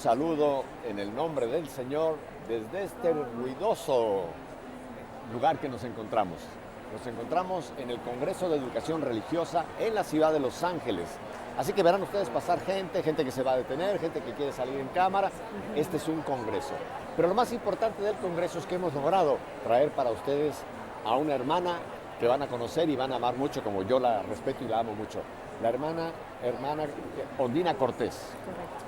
saludo en el nombre del Señor desde este ruidoso lugar que nos encontramos. Nos encontramos en el Congreso de Educación Religiosa en la ciudad de Los Ángeles. Así que verán ustedes pasar gente que se va a detener, gente que quiere salir en cámara. Este es un congreso. Pero lo más importante del congreso es que hemos logrado traer para ustedes a una hermana que van a conocer y van a amar mucho, como yo la respeto y la amo mucho. La hermana Ondina Cortés. Correcto.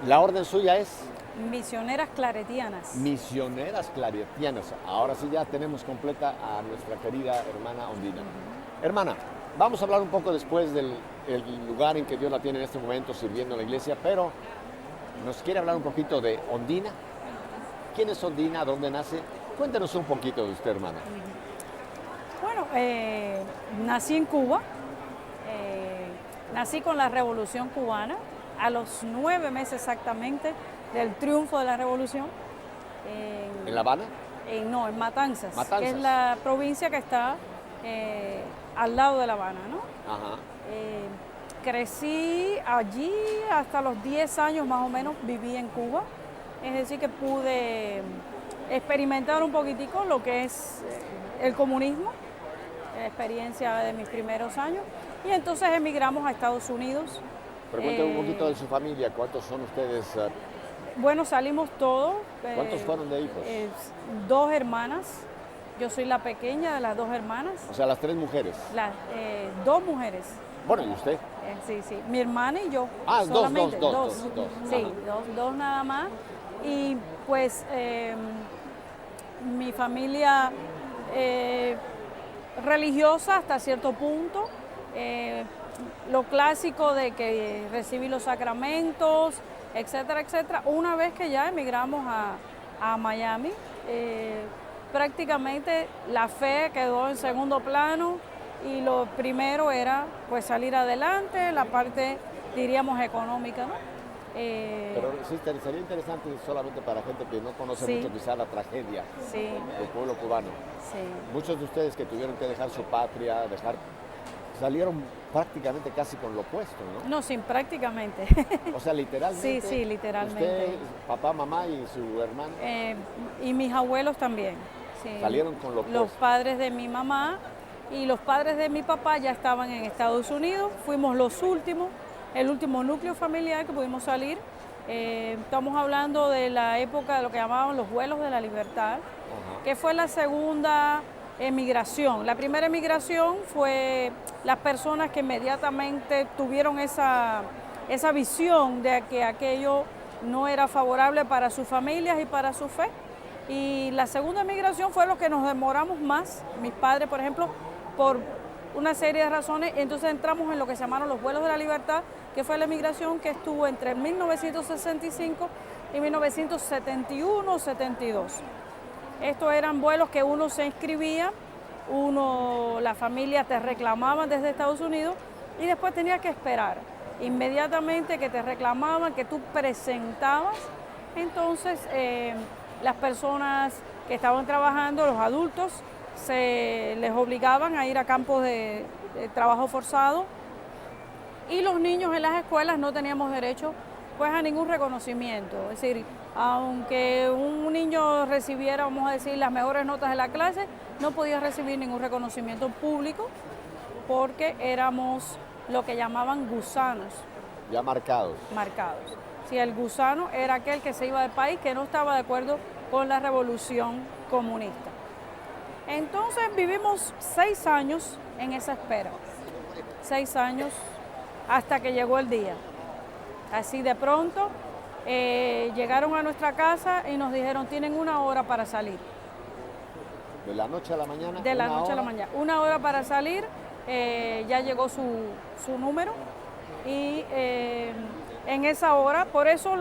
La orden suya es Misioneras Claretianas. Misioneras Claretianas. Ahora sí ya tenemos completa a nuestra querida hermana Ondina. Hermana, vamos a hablar un poco después del lugar en que Dios la tiene en este momento sirviendo en la iglesia, pero ¿nos quiere hablar un poquito de Ondina? ¿Quién es Ondina? ¿Dónde nace? Cuéntenos un poquito de usted, hermana. Bueno, nací en Cuba, nací con la Revolución Cubana, a los 9 meses exactamente del triunfo de la Revolución. ¿En La Habana? No, en Matanzas, Matanzas, que es la provincia que está al lado de La Habana, ¿no? Ajá. Crecí allí hasta los 10 años más o menos, viví en Cuba, es decir que pude experimentar un poquitico lo que es el comunismo, la experiencia de mis primeros años, y entonces emigramos a Estados Unidos. Pero cuéntenos un poquito de su familia, ¿cuántos son ustedes? Bueno, salimos todos. ¿Cuántos fueron de hijos? 2 hermanas, yo soy la pequeña de las 2 hermanas. O sea, las 3 mujeres. 2 mujeres. Bueno, ¿y usted? Sí, mi hermana y yo. Ah, solamente, dos. Sí, dos nada más. Y pues mi familia religiosa hasta cierto punto. Lo clásico de que recibí los sacramentos, etcétera, etcétera. Una vez que ya emigramos a Miami, prácticamente la fe quedó en segundo plano y lo primero era pues salir adelante, la parte diríamos económica, ¿no? Pero sí, sería interesante solamente para gente que no conoce Sí. mucho quizá la tragedia Sí, del pueblo cubano. sí. Muchos de ustedes que tuvieron que dejar su patria, salieron prácticamente casi con lo opuesto, ¿no? No, sin prácticamente. O sea, literalmente. Sí, literalmente. Usted, papá, mamá y su hermano Y mis abuelos también. Sí. salieron con lo opuesto. Los padres de mi mamá y los padres de mi papá ya estaban en Estados Unidos. Fuimos los últimos, el último núcleo familiar que pudimos salir. Estamos hablando de la época de lo que llamaban los vuelos de la libertad, Ajá. que fue la segunda emigración. La primera emigración fue las personas que inmediatamente tuvieron esa visión de que aquello no era favorable para sus familias y para su fe. Y la segunda emigración fue lo que nos demoramos más, mis padres, por ejemplo, por una serie de razones. Entonces entramos en lo que se llamaron los vuelos de la libertad, que fue la emigración que estuvo entre 1965 y 1971-72. Estos eran vuelos que uno se inscribía, la familia te reclamaba desde Estados Unidos y después tenía que esperar. Inmediatamente que te reclamaban, que tú presentabas, entonces las personas que estaban trabajando, los adultos, se les obligaban a ir a campos de trabajo forzado y los niños en las escuelas no teníamos derecho pues a ningún reconocimiento. Es decir, aunque un niño recibiera, vamos a decir, las mejores notas de la clase, no podía recibir ningún reconocimiento público porque éramos lo que llamaban gusanos. Ya marcados. Marcados. Si el gusano era aquel que se iba del país, que no estaba de acuerdo con la revolución comunista. Entonces vivimos 6 años en esa espera. 6 años hasta que llegó el día. Así de pronto llegaron a nuestra casa y nos dijeron, tienen 1 hora para salir. De la noche a la mañana. De la noche a la mañana. 1 hora para salir, ya llegó su número y en esa hora, por eso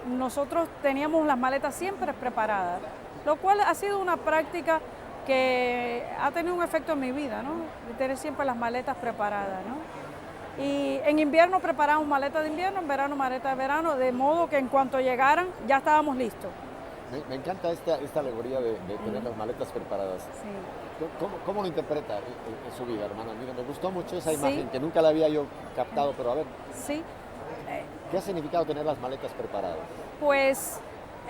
nosotros teníamos las maletas siempre preparadas, lo cual ha sido una práctica que ha tenido un efecto en mi vida, ¿no? De tener siempre las maletas preparadas, ¿no? Y en invierno preparamos maletas de invierno, en verano maletas de verano, de modo que en cuanto llegaran ya estábamos listos. Me encanta esta alegoría de tener las maletas preparadas. Sí. ¿Cómo lo interpreta en su vida, hermana? Mira, me gustó mucho esa Sí. imagen, que nunca la había yo captado, pero a ver. Sí. ¿Qué ha significado tener las maletas preparadas? Pues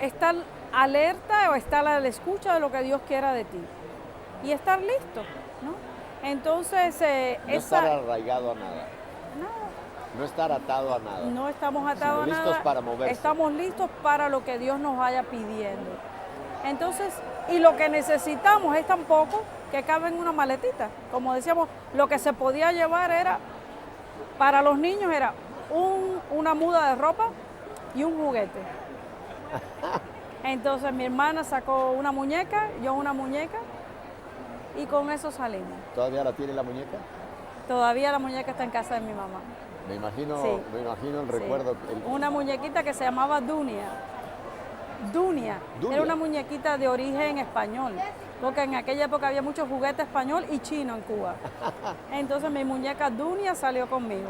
estar alerta o estar a la escucha de lo que Dios quiera de ti y estar listo, ¿no? Entonces, No estar arraigado a nada, nada, no estar atado a nada. no estamos atados a Sino listos nada, para moverse. estamos listos para lo que Dios nos vaya pidiendo. Entonces, y lo que necesitamos es tan poco que cabe en una maletita. Como decíamos, lo que se podía llevar era, para los niños era una muda de ropa y un juguete. Entonces mi hermana sacó una muñeca, yo una muñeca, y con eso salimos. ¿Todavía la tiene la muñeca? Todavía la muñeca está en casa de mi mamá. Me imagino, Sí. me imagino el Sí. recuerdo. Una muñequita que se llamaba Dunia. Dunia. Dunia. Era una muñequita de origen español, porque en aquella época había mucho juguete español y chino en Cuba. Entonces mi muñeca Dunia salió conmigo.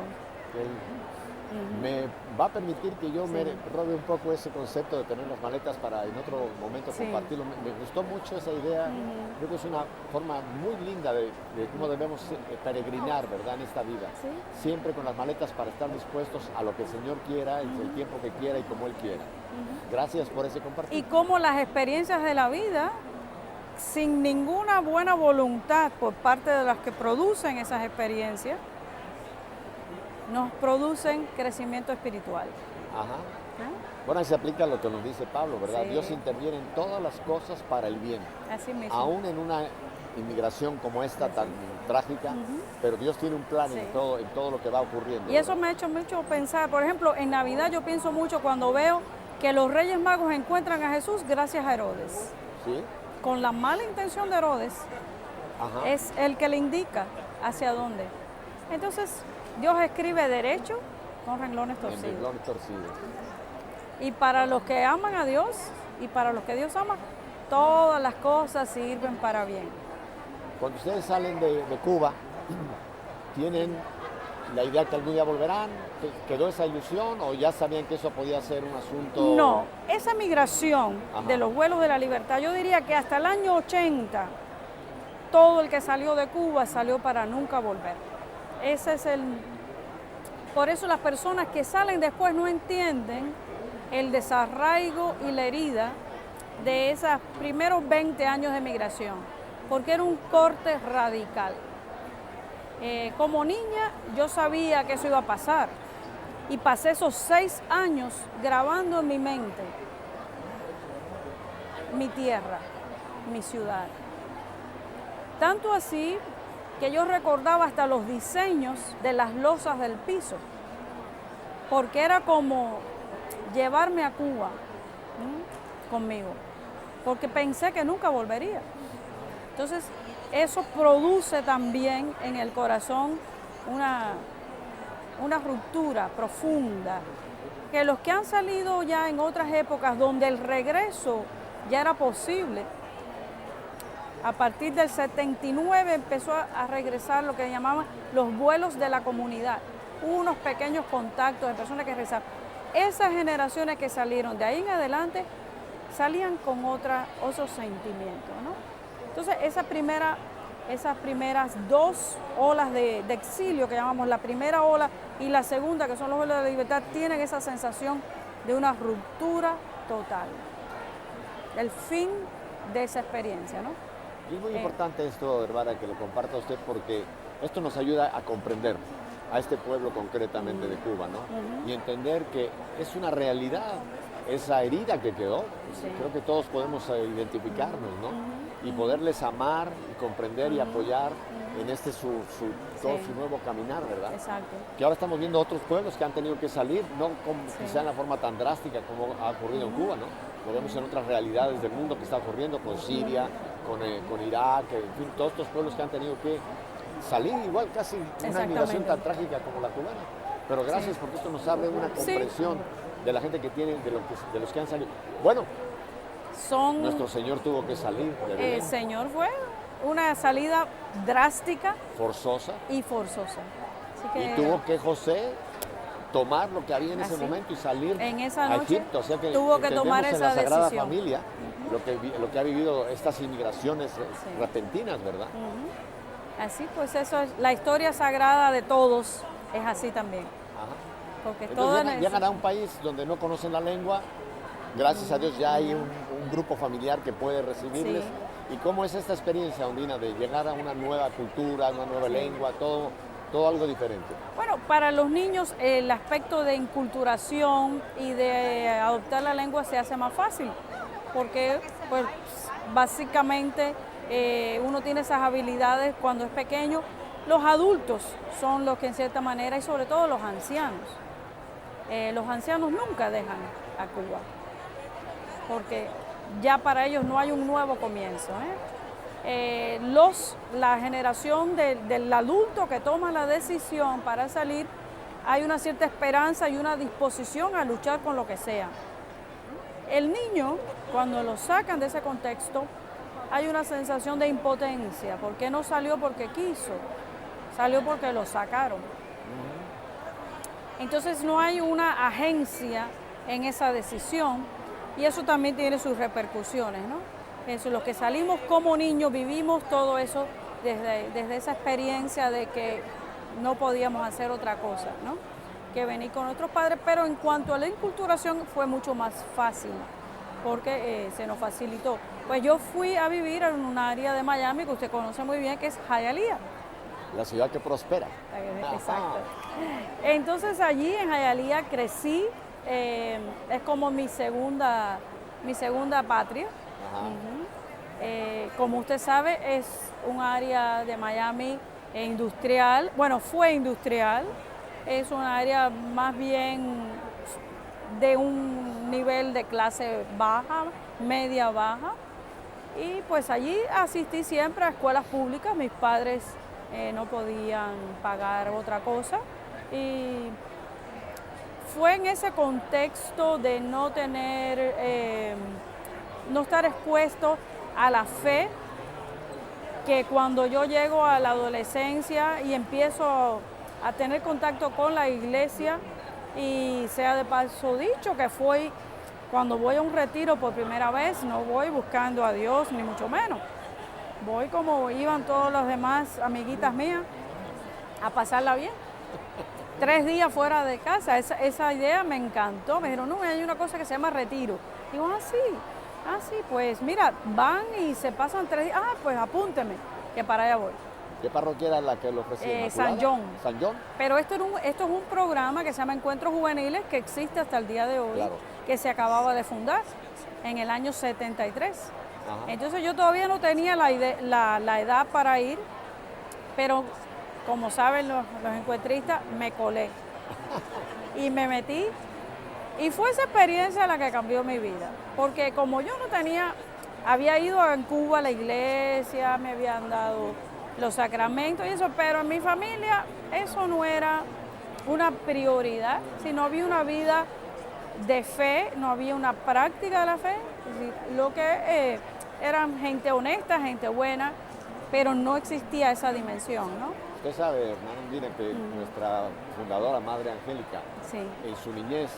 Me va a permitir que yo me robe un poco ese concepto de tener las maletas para en otro momento Sí. compartirlo. Me gustó mucho esa idea. Creo que es una forma muy linda de cómo debemos peregrinar, ¿verdad?, en esta vida. Sí. Siempre con las maletas para estar dispuestos a lo que el Señor quiera, en el tiempo que quiera y como Él quiera. Gracias por ese compartir. Y cómo las experiencias de la vida, sin ninguna buena voluntad por parte de las que producen esas experiencias, nos producen crecimiento espiritual. Ajá. ¿No? Bueno, ahí se aplica lo que nos dice Pablo, ¿verdad? Sí. Dios interviene en todas las cosas para el bien. Así mismo. Aún en una inmigración como esta tan trágica, pero Dios tiene un plan Sí. en todo lo que va ocurriendo. Y eso ¿verdad? me ha hecho mucho pensar. Por ejemplo, en Navidad yo pienso mucho cuando veo que los Reyes Magos encuentran a Jesús gracias a Herodes. ¿Sí? Con la mala intención de Herodes, Ajá. es el que le indica hacia dónde. Entonces, Dios escribe derecho con renglones En torcidos. renglón torcido. Y para los que aman a Dios y para los que Dios ama, todas las cosas sirven para bien. Cuando ustedes salen de Cuba, ¿tienen la idea que algún día volverán? ¿Quedó esa ilusión o ya sabían que eso podía ser un asunto? No, esa migración Ajá. de los vuelos de la libertad, yo diría que hasta el año 80, todo el que salió de Cuba salió para nunca volver. Ese es el... Por eso las personas que salen después no entienden el desarraigo y la herida de esos primeros 20 años de migración, porque era un corte radical. Como niña yo sabía que eso iba a pasar y pasé esos 6 años grabando en mi mente mi tierra, mi ciudad. Tanto así que yo recordaba hasta los diseños de las losas del piso, porque era como llevarme a Cuba conmigo, porque pensé que nunca volvería. Entonces, eso produce también en el corazón una ruptura profunda, que los que han salido ya en otras épocas donde el regreso ya era posible, a partir del 79 empezó a regresar lo que llamaban los vuelos de la comunidad, unos pequeños contactos de personas que regresaban. Esas generaciones que salieron de ahí en adelante salían con otros sentimientos, ¿no? Entonces, esas primeras 2 olas de exilio que llamamos la primera ola y la segunda, que son los vuelos de la libertad, tienen esa sensación de una ruptura total, el fin de esa experiencia, ¿no? Y es muy importante esto, hermana, que lo comparta usted, porque esto nos ayuda a comprender a este pueblo concretamente de Cuba, ¿no? Y entender que es una realidad esa herida que quedó. Sí. Creo que todos podemos identificarnos, ¿no? Y poderles amar y comprender y apoyar en este todo Sí. su nuevo caminar, ¿verdad? Exacto. Que ahora estamos viendo otros pueblos que han tenido que salir, no quizá en la forma tan drástica como ha ocurrido en Cuba, ¿no? Lo vemos en otras realidades del mundo que está ocurriendo con Siria, con Irak, en fin, todos estos pueblos que han tenido que salir igual casi una migración tan trágica como la cubana. Pero gracias porque esto nos abre una comprensión de la gente que tiene, de los que han salido. Bueno, nuestro Señor tuvo que salir de Belén. El Señor fue una salida drástica Forzosa. y forzosa. Así que Y tuvo que José tomar lo que había en ese momento y salir en esa a noche Egipto. O sea que tuvo que tomar entendemos en esa la Sagrada decisión. Familia lo que ha vivido estas inmigraciones repentinas, ¿verdad? Así pues, eso es la historia sagrada de todos, es así también. Ajá. porque Entonces llegan a un país donde no conocen la lengua, gracias a Dios ya hay un grupo familiar que puede recibirles. Sí. ¿Y cómo es esta experiencia, Ondina, de llegar a una nueva cultura, una nueva lengua, todo algo diferente? Bueno, para los niños el aspecto de inculturación y de adoptar la lengua se hace más fácil, porque pues, básicamente uno tiene esas habilidades cuando es pequeño. Los adultos son los que en cierta manera, y sobre todo los ancianos nunca dejan a Cuba, porque ya para ellos no hay un nuevo comienzo. La generación del adulto que toma la decisión para salir, hay una cierta esperanza y una disposición a luchar con lo que sea. El niño, cuando lo sacan de ese contexto, hay una sensación de impotencia, porque no salió porque quiso, salió porque lo sacaron. Entonces no hay una agencia en esa decisión y eso también tiene sus repercusiones, ¿no? Eso, los que salimos como niños vivimos todo eso desde esa experiencia de que no podíamos hacer otra cosa, ¿no? Que venir con nuestros padres, pero en cuanto a la inculturación fue mucho más fácil porque se nos facilitó. Pues yo fui a vivir en un área de Miami que usted conoce muy bien, que es Hialeah. La ciudad que prospera. Exacto. Entonces allí en Hialeah crecí, es como mi segunda patria. Como usted sabe, es un área de Miami industrial, bueno, fue industrial, es un área más bien de un nivel de clase baja, media baja, y pues allí asistí siempre a escuelas públicas. Mis padres no podían pagar otra cosa y fue en ese contexto de no tener, no estar expuesto a la fe, que cuando yo llego a la adolescencia y empiezo a tener contacto con la iglesia, y sea de paso dicho que fue cuando voy a un retiro por primera vez, no voy buscando a Dios ni mucho menos. Voy como iban todas las demás amiguitas mías, a pasarla bien. 3 días fuera de casa, esa idea me encantó. Me dijeron, no, hay una cosa que se llama retiro. Digo, sí, pues mira, van y se pasan 3 días. Pues apúnteme, que para allá voy. ¿Qué parroquia era la que lo ofrecía? San John. ¿San John? Pero esto es un programa que se llama Encuentros Juveniles, que existe hasta el día de hoy, claro, que se acababa de fundar en el año 73. Ajá. Entonces yo todavía no tenía la edad para ir, pero como saben los encuentristas, me colé y me metí. Y fue esa experiencia la que cambió mi vida, porque como yo no tenía, había ido en Cuba a la iglesia, me habían dado los sacramentos y eso, pero en mi familia eso no era una prioridad, sino había una vida de fe, no había una práctica de la fe, es decir, lo que eran gente honesta, gente buena, pero no existía esa dimensión, ¿no? Usted sabe, hermano Ondina, que nuestra fundadora, Madre Angélica, sí, en su niñez,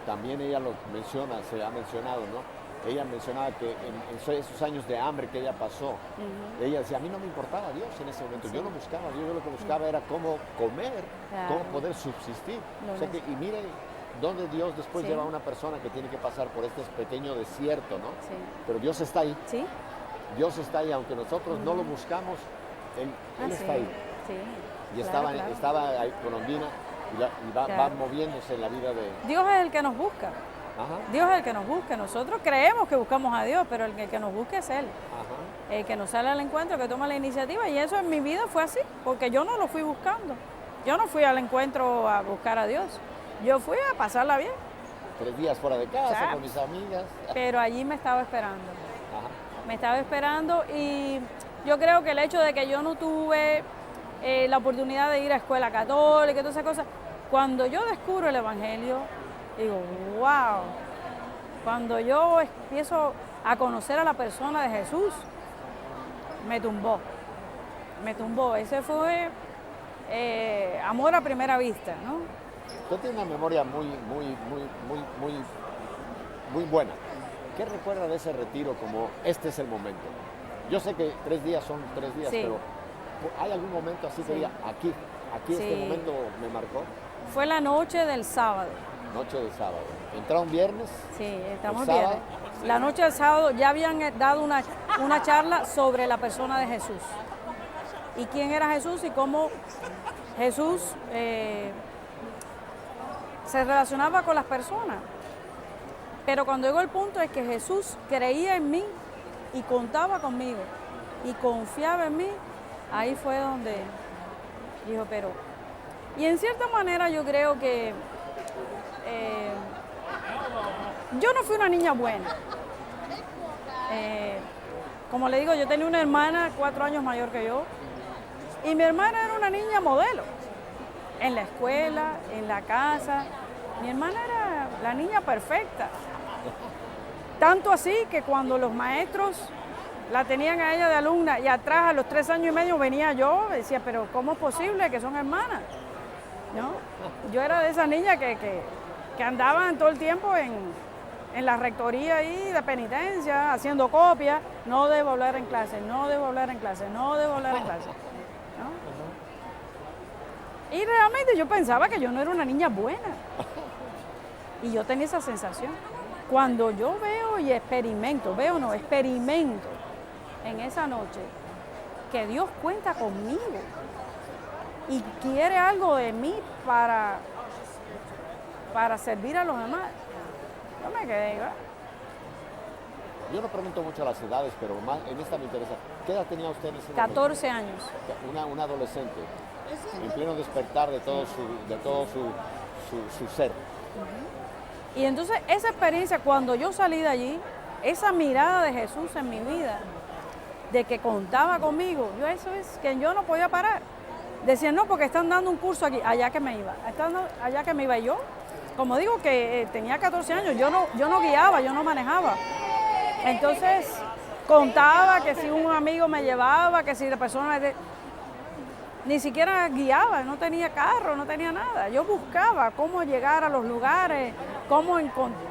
también ella lo menciona, se ha mencionado, ¿no? Ella mencionaba que en esos años de hambre que ella pasó, ella decía, a mí no me importaba Dios en ese momento, yo no buscaba a Dios, yo lo que buscaba era cómo comer, claro, cómo poder subsistir. O sea que, y mire dónde Dios después lleva a una persona que tiene que pasar por este pequeño desierto, ¿no? Sí. Pero Dios está ahí. Sí. Dios está ahí, aunque nosotros no lo buscamos, Él está ahí. Sí. Y claro, estaba ahí con Ondina y va moviéndose en la vida de... Dios es el que nos busca. Ajá. Dios es el que nos busca. Nosotros creemos que buscamos a Dios, pero el que nos busca es Él. Ajá. El que nos sale al encuentro, que toma la iniciativa. Y eso en mi vida fue así, porque yo no lo fui buscando. Yo no fui al encuentro a buscar a Dios. Yo fui a pasarla bien. 3 días fuera de casa, con mis amigas. Pero allí me estaba esperando. Ajá. Me estaba esperando y yo creo que el hecho de que yo no tuve la oportunidad de ir a escuela católica y todas esas cosas, cuando yo descubro el Evangelio, digo, wow, cuando yo empiezo a conocer a la persona de Jesús, me tumbó. Ese fue amor a primera vista, ¿no? Usted tiene una memoria muy buena. ¿Qué recuerda de ese retiro como este es el momento? Yo sé que 3 días son 3 días, sí, pero ¿hay algún momento así que diga, aquí sí, este momento me marcó? Fue la noche del sábado. Noche de sábado. ¿Entraron viernes? Sí, estamos ¿El sábado? viernes. La noche del sábado ya habían dado una charla sobre la persona de Jesús. Y quién era Jesús y cómo Jesús se relacionaba con las personas. Pero cuando llegó el punto es que Jesús creía en mí y contaba conmigo y confiaba en mí, ahí fue donde dijo, pero... Y en cierta manera yo creo que yo no fui una niña buena. Como le digo, yo tenía una hermana 4 años mayor que yo y mi hermana era una niña modelo. En la escuela, en la casa, mi hermana era la niña perfecta. Tanto así que cuando los maestros la tenían a ella de alumna y atrás a los 3 años y medio venía yo, decía, pero ¿cómo es posible que son hermanas? ¿No? Yo era de esas niñas que andaban todo el tiempo en la rectoría ahí de penitencia, haciendo copias, no debo hablar en clase, no debo hablar en clase, no debo hablar en clase. ¿No? Y realmente yo pensaba que yo no era una niña buena. Y yo tenía esa sensación. Cuando yo veo y experimento en esa noche que Dios cuenta conmigo y quiere algo de mí para servir a los demás, yo me quedé igual. Yo no pregunto mucho las edades, pero más en esta me interesa. ¿Qué edad tenía usted en ese momento? 14 años. Una adolescente, en pleno despertar de todo su ser. Y entonces esa experiencia, cuando yo salí de allí, esa mirada de Jesús en mi vida, de que contaba conmigo, eso es que yo no podía parar. Decían, no, porque están dando un curso aquí, allá que me iba. Allá que me iba. Y yo, como digo que tenía 14 años, yo no guiaba, yo no manejaba. Entonces contaba que si un amigo me llevaba, que si la persona... Ni siquiera guiaba, no tenía carro, no tenía nada. Yo buscaba cómo llegar a los lugares, cómo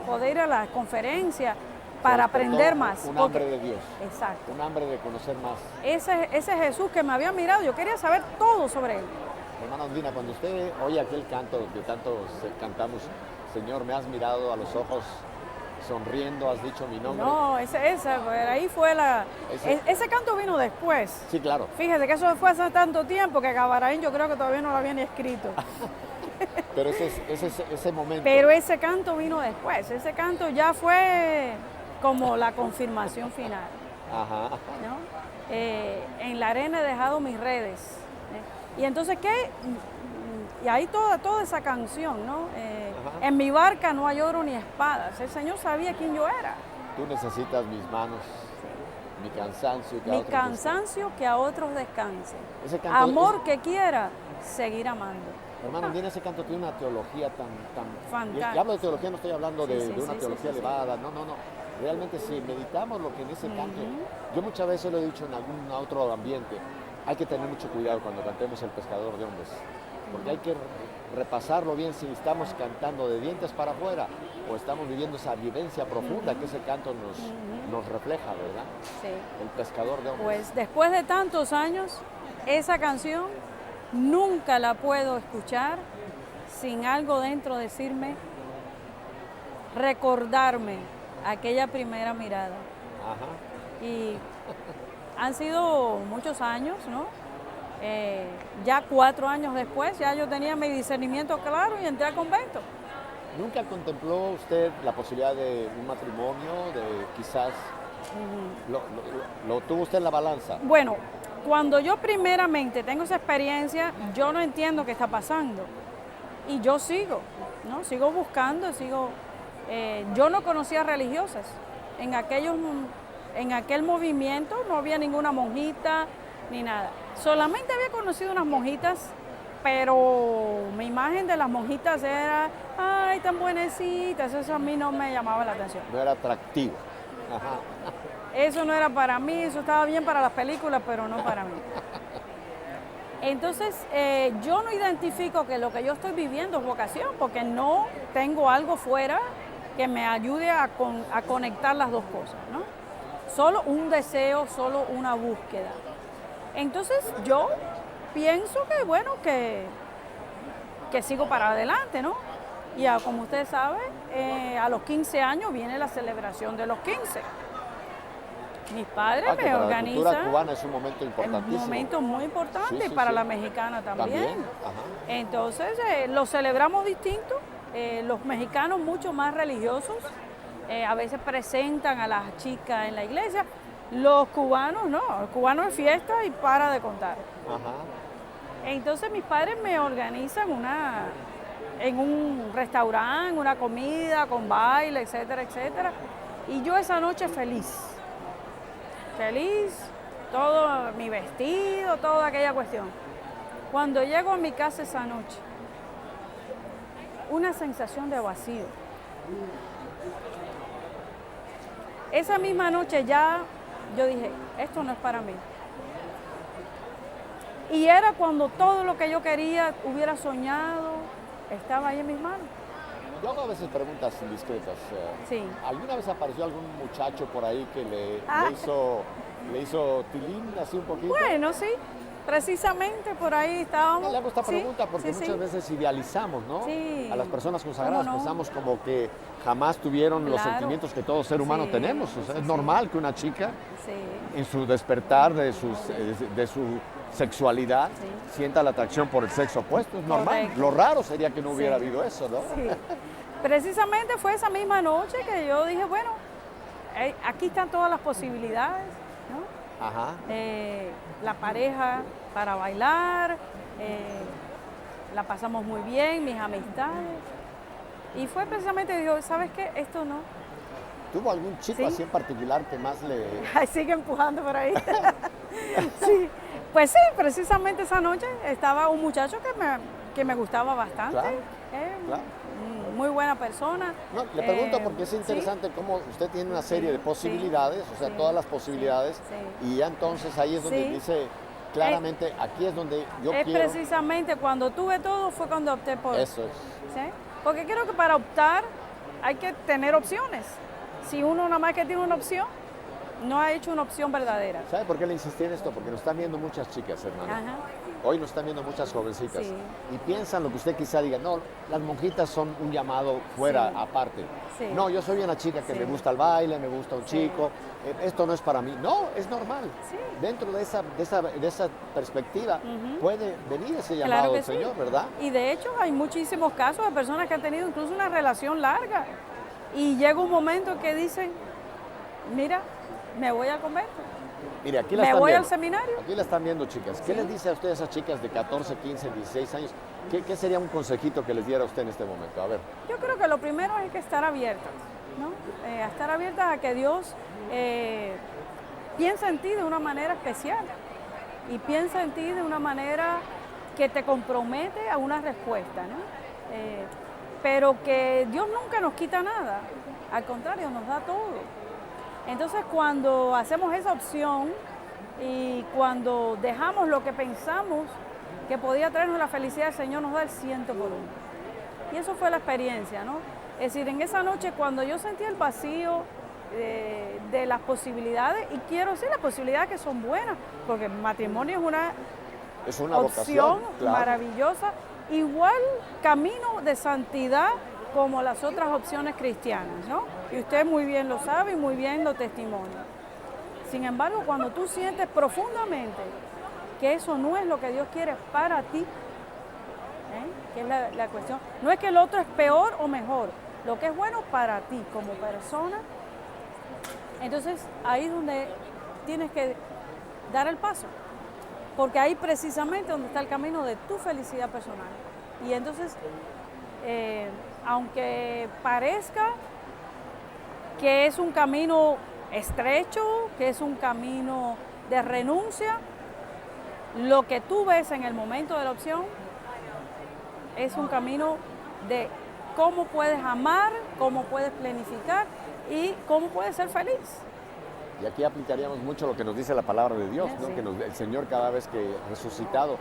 poder ir a las conferencias para aprender más. Un hambre de Dios. Exacto. Un hambre de conocer más. Ese Jesús que me había mirado, yo quería saber todo sobre él. Hermana Ondina, cuando usted oye aquel canto que tanto cantamos, Señor, me has mirado a los ojos, sonriendo, has dicho mi nombre. No, ahí fue ese canto vino después. Sí, claro. Fíjese que eso fue hace tanto tiempo que Gabaraín yo creo que todavía no lo había ni escrito. Pero ese momento. Pero ese canto vino después. Ese canto ya fue como la confirmación final. Ajá. ¿No? En la arena he dejado mis redes. Y entonces, ¿qué? Y ahí toda esa canción, ¿no? En mi barca no hay oro ni espadas. El Señor sabía quién yo era. Tú necesitas mis manos, mi cansancio. Que a otros descanse. Amor que quiera seguir amando. Hermano, Ondina, ese canto tiene una teología tan fantástica. Y hablo de teología, no estoy hablando de una teología elevada, no. Realmente si meditamos lo que en ese canto, yo muchas veces lo he dicho en algún otro ambiente, hay que tener mucho cuidado cuando cantemos El Pescador de Hombres, porque hay que repasarlo bien si estamos cantando de dientes para afuera o estamos viviendo esa vivencia profunda que ese canto nos refleja, ¿verdad? Sí. El Pescador de Hombres. Pues después de tantos años, esa canción nunca la puedo escuchar sin algo dentro decirme, recordarme aquella primera mirada. Ajá. Y han sido muchos años, ¿no? Ya 4 años después, ya yo tenía mi discernimiento claro y entré al convento. ¿Nunca contempló usted la posibilidad de un matrimonio, de quizás, lo tuvo usted en la balanza? Bueno, cuando yo primeramente tengo esa experiencia, yo no entiendo qué está pasando. Y yo sigo, ¿no? Sigo buscando, yo no conocía religiosas. En aquel movimiento no había ninguna monjita ni nada. Solamente había conocido unas monjitas, pero mi imagen de las monjitas era, ay, tan buenecitas, eso a mí no me llamaba la atención. No era atractivo. Ajá. Eso no era para mí, eso estaba bien para las películas, pero no para mí. Entonces, yo no identifico que lo que yo estoy viviendo es vocación, porque no tengo algo fuera que me ayude a conectar las dos cosas, ¿no? Solo un deseo, solo una búsqueda. Entonces, yo pienso que, bueno, que que sigo para adelante, ¿no? Y como ustedes saben, a los 15 años viene la celebración de los 15. Mis padres que me para organizan. La cultura cubana es un momento importantísimo. Un momento muy importante, sí, y para sí. la mexicana también. Ajá. Entonces, lo celebramos distinto. Los mexicanos mucho más religiosos, a veces presentan a las chicas en la iglesia. Los cubanos no, el cubano es fiesta y para de contar. Ajá. Entonces mis padres me organizan en un restaurante, una comida con baile, etcétera, etcétera. Y yo esa noche feliz, todo mi vestido, toda aquella cuestión. Cuando llego a mi casa esa noche, una sensación de vacío. Esa misma noche ya yo dije, esto no es para mí. Y era cuando todo lo que yo quería, hubiera soñado, estaba ahí en mis manos. Yo hago a veces preguntas indiscretas. Sí. ¿Alguna vez apareció algún muchacho por ahí que le hizo tilín así un poquito? Bueno, sí, precisamente por ahí estábamos. Le hago esta Sí, pregunta porque sí, muchas veces idealizamos, ¿no? Sí. A las personas consagradas ¿Cómo no? pensamos como que jamás tuvieron los Claro. sentimientos que todo ser humano Sí, tenemos. O sea, sí, es sí. normal que una chica Sí, en su despertar de su sexualidad Sí. sienta la atracción por el sexo opuesto. Es normal. Correcto. Lo raro sería que no hubiera Sí. habido eso, ¿no? sí. Precisamente fue esa misma noche que yo dije, bueno, aquí están todas las posibilidades, ¿no? Ajá. La pareja para bailar, la pasamos muy bien, mis amistades. Y fue precisamente, digo, ¿sabes qué? Esto no. ¿Tuvo algún chico Sí. así en particular que más le... Ay, sigue empujando por ahí. Sí, pues sí, precisamente esa noche estaba un muchacho que me gustaba bastante. Claro, claro. Muy buena persona. No, le pregunto porque es sí, interesante cómo usted tiene una serie de sí, posibilidades, o sea, sí, todas las posibilidades, sí. y ya entonces ahí es donde Sí. dice claramente, aquí es donde yo Es quiero... precisamente cuando tuve todo fue cuando opté por Eso es. ¿sí? Porque creo que para optar hay que tener opciones. Si uno nada más que tiene una opción, no ha hecho una opción verdadera. ¿Sabe por qué le insistí en esto? Porque nos están viendo muchas chicas, hermano. Ajá. Hoy nos están viendo muchas jovencitas. Sí. Y piensan lo que usted quizá diga, no, las monjitas son un llamado fuera, Sí. aparte. Sí. No, yo soy una chica que Sí. me gusta el baile, me gusta un Sí. chico, esto no es para mí. No, es normal. Sí. Dentro de esa perspectiva Ujú. puede venir ese Claro llamado que del sí. Señor, ¿verdad? Y de hecho hay muchísimos casos de personas que han tenido incluso una relación larga y llega un momento que dicen, mira, me voy al convento, Mire, aquí la me están voy al viendo. seminario. Aquí la están viendo, chicas. ¿Qué Sí. les dice a ustedes a esas chicas de 14, 15, 16 años? ¿Qué sería un consejito que les diera a usted en este momento? A ver. Yo creo que lo primero es que estar abiertas, ¿no? A estar abiertas a que Dios piensa en ti de una manera especial y piensa en ti de una manera que te compromete a una respuesta, ¿no? Pero que Dios nunca nos quita nada, al contrario, nos da todo. Entonces cuando hacemos esa opción y cuando dejamos lo que pensamos que podía traernos la felicidad, el Señor nos da el 100 por uno. Y eso fue la experiencia, ¿no? Es decir, en esa noche cuando yo sentí el vacío de las posibilidades, y quiero decir las posibilidades que son buenas, porque el matrimonio Es una opción vocación, claro. maravillosa, igual camino de santidad como las otras opciones cristianas, ¿no? Y usted muy bien lo sabe y muy bien lo testimonia. Sin embargo, cuando tú sientes profundamente que eso no es lo que Dios quiere para ti, que es la cuestión, no es que el otro es peor o mejor, lo que es bueno para ti como persona, entonces ahí es donde tienes que dar el paso, porque ahí precisamente donde está el camino de tu felicidad personal. Y entonces, aunque parezca que es un camino estrecho, que es un camino de renuncia, lo que tú ves en el momento de la opción es un camino de cómo puedes amar, cómo puedes planificar y cómo puedes ser feliz. Y aquí aplicaríamos mucho lo que nos dice la palabra de Dios, ¿no? Sí. Que el Señor cada vez que resucitado,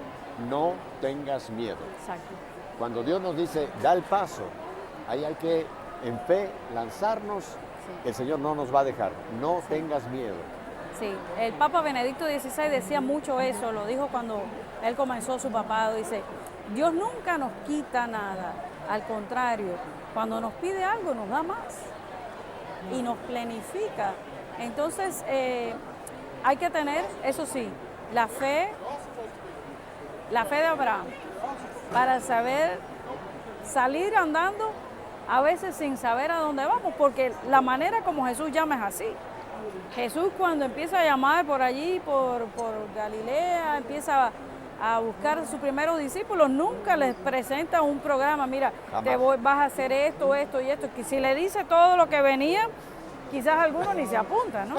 no tengas miedo. Exacto. Cuando Dios nos dice, da el paso, ahí hay que en fe lanzarnos, el Señor no nos va a dejar, no tengas miedo. Sí, el Papa Benedicto XVI decía mucho eso, lo dijo cuando él comenzó su papado, dice, Dios nunca nos quita nada, al contrario, cuando nos pide algo nos da más y nos planifica. Entonces hay que tener, eso sí, la fe de Abraham, para saber salir andando a veces sin saber a dónde vamos, porque la manera como Jesús llama es así. Jesús cuando empieza a llamar por allí, por Galilea, empieza a buscar a sus primeros discípulos, nunca les presenta un programa, mira, vas a hacer esto, esto y esto, que si le dice todo lo que venía, quizás algunos ni se apuntan, ¿no?